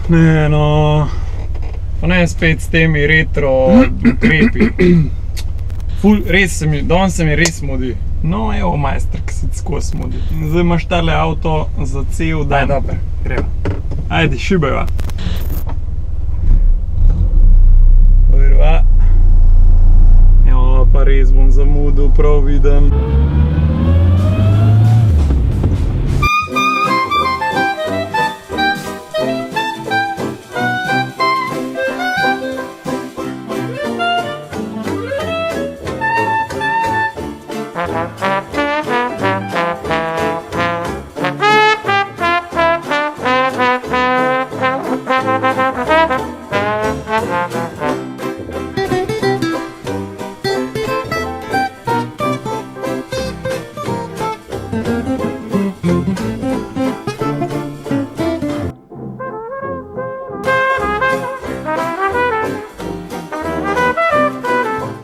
Ne, no, pa ne spet s temi retro ukrepi. Danes se mi res mudi. No, evo, majster, ki se tako smudi. Zdaj imaš tale avto za cel dan. Dober, greva. Ajde, šibajva. Prva. Evo, pa res bom zamudil, prav vidim.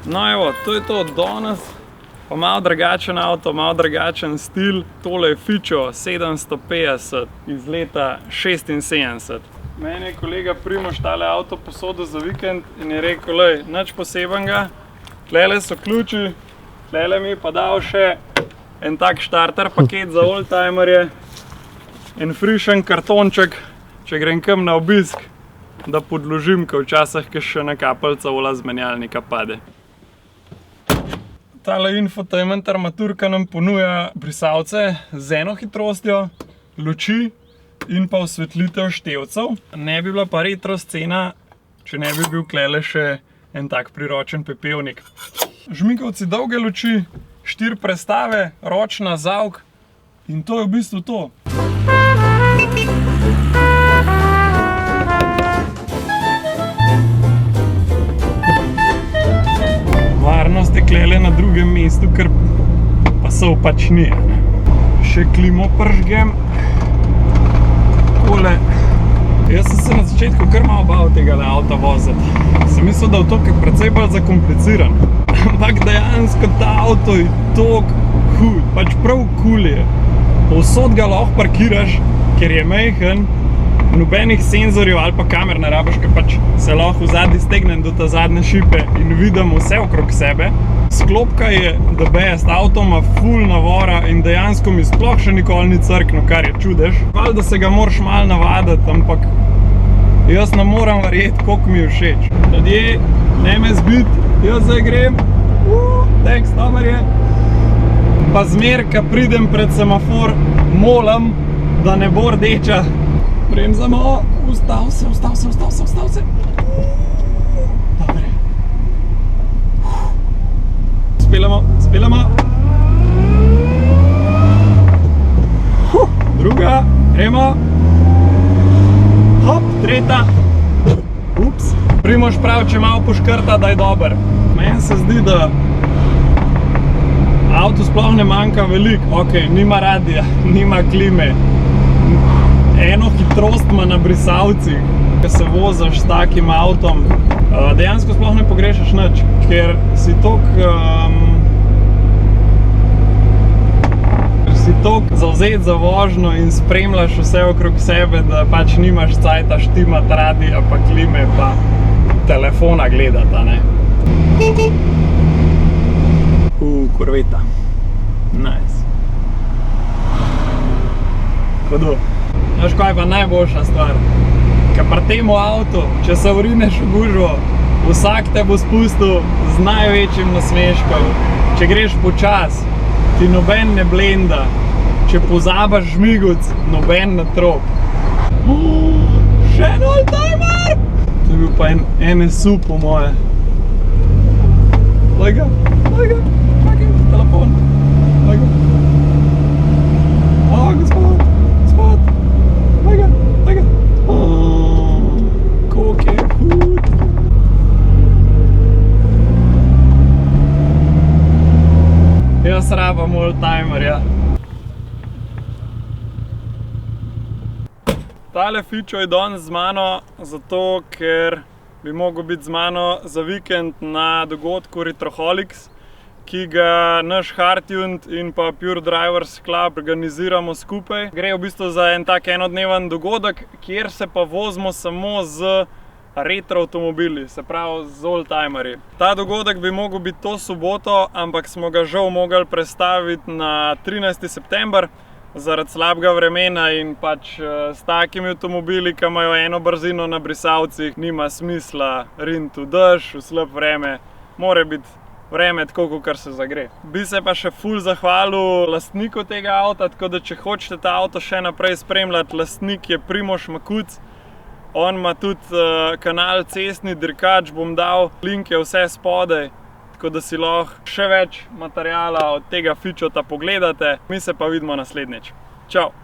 No evo, to je to od danes. Pa malo drugačen avto, malo drugačen stil. Tole je Fičo 750 iz leta 76. Meni je kolega Primož tale avto posodil za vikend in je rekel, lej, nič posebenega. Tlele so ključi, tlele mi je pa dal še en tak štarter paket za oldtimerje. En frišen kartonček, če grem kam na obisk, da podložim, ko včasih še ena kapeljica olja z menjalnika pade. Tale infotainment armaturka nam ponuja brisalce z eno hitrostjo, luči in pa osvetlitev števcev. Ne bi bila pa retro scena, če ne bi bil klele še en tak priročen pepelnik. Žmigavci dolge luči, 4 prestave, ročna zavk in to je v bistvu to. Varnost je klele na drugem mestu, ker pasov pač ni. Še klimo pržgem. Takole. Jaz sem se na začetku kar malo bal tega avta voziti. Sem mislil, da je to precej bolj zakompliciran. Ampak dejansko ta avto je toliko hud, pač prav cool je. Povsod ga lahko parkiraš, ker je majhen, nobenih senzorjev ali pa kamer ne rabiš, ker pač se lahko v zadnji stegnem do ta zadnje šipe in vidim vse okrog sebe. Sklopka je the best, avto ima ful navora in dejansko mi sploh še nikoli ni crknil, kar je čudež. Valjda se ga moraš malo navaditi, ampak jaz ne moram verjeti, koliko mi je všeč. Ljudje, ne me zbit, jaz zdaj grem. Thanks, dober je. Pa zmer, ko pridem pred semafor, molim, da ne bo rdeča. Bremzamo, ustav se. Dobre. Speljamo. Druga, gremo. Hop, tretja. Ups. Primož prav, če malo poškrta, da je dober. Meni se zdi, da avto sploh ne manjka veliko. Ok, nima radija, nima klime. Eno hitrost ima na brisalcih, ko se voziš s takim avtom. Dejansko sploh ne pogrešaš nič, ker si toliko zavzet za vožnjo in spremljaš vse okrog sebe, da pač nimaš cajta štimat radija, pa klime, pa telefona gledata, ne. Korveta. Nice. Hodo. Veš, kaj je pa najboljša stvar? Ker pri temu avtu, če se vrineš v gužvo, vsak te bo spustil z največjim nasmeškom. Če greš počas, ti noben ne blenda. Če pozabaš žmiguc, noben ne trop. Še en oldtimer! To je bil pa en SUV po moje. Glej ga, čakaj, telefon. Glej ga. Gospod. Glej ga. Koliko je hud. Jaz rabam oldtimerja. Tale Fičo je danes z mano, zato ker bi mogel biti z mano za vikend na dogodku Retroholics, ki ga naš Hardtuned in pa Pure Drivers Club organiziramo skupaj. Gre v bistvu za en tak enodneven dogodek, kjer se pa vozimo samo z retro avtomobili, se pravi z oldtimerji. Ta dogodek bi mogel biti to soboto, ampak smo ga žal mogli prestaviti na 13. september zaradi slabega vremena in pač s takimi avtomobili, ki imajo eno brzino na brisavcih, nima smisla riniti v dež, v slab vreme, mora biti vreme tako, kakor se zagre. Bi se pa še ful zahvalil lastniku tega avta, tako da če hočete ta avto še naprej spremljati, lastnik je Primož Makuc. On ima tudi kanal Cestni dirkač, bom dal linke vse spodaj, tako da si lahko še več materiala od tega fičota pogledate. Mi se pa vidimo naslednjič. Čau!